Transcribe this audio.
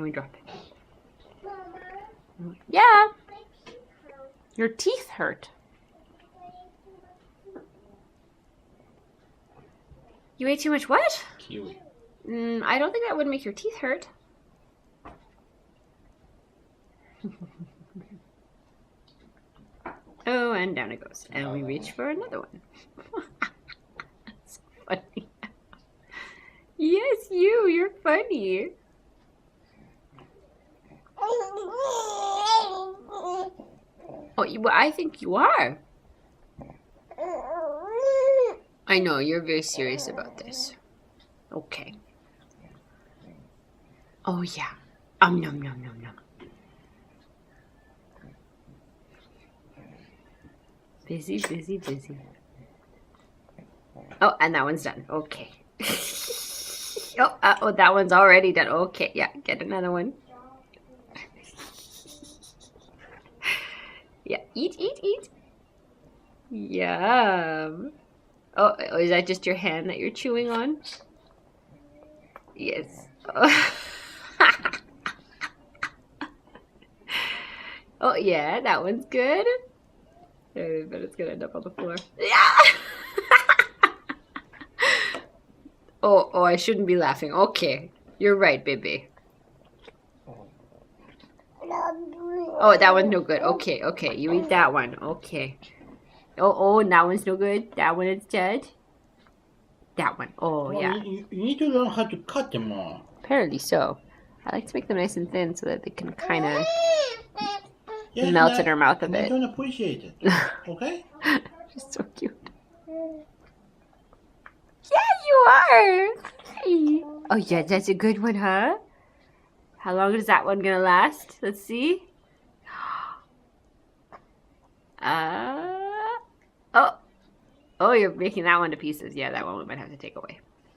we drop it. Yeah. Your teeth hurt. You ate too much what? Kiwi. I don't think that would make your teeth hurt. Oh, and down it goes. And we reach for another one. That's funny. Yes, you're funny. Oh, well, I think you are. I know, you're very serious about this. Okay. Oh, yeah. Nom, nom, nom, nom. Busy, busy, busy. Oh, and that one's done. Okay. Oh, that one's already done. Okay, yeah, get another one. Yeah, eat, eat, eat. Yum. Oh, is that just your hand that you're chewing on? Yes. Oh, oh yeah, that one's good. But it's gonna end up on the floor. Yeah. Oh, I shouldn't be laughing. Okay, you're right, baby. Oh, that one's no good. Okay, you eat that one. Okay. Oh, and that one's no good. That one is dead. That one. Oh, yeah. You need to learn how to cut them all. Apparently so. I like to make them nice and thin so that they can kind of melt in her mouth a bit. I don't appreciate it. Okay? She's so cute. Yeah, you are. Oh, yeah, that's a good one, huh? How long is that one gonna last? Let's see. Oh, you're breaking that one to pieces. Yeah, that one we might have to take away.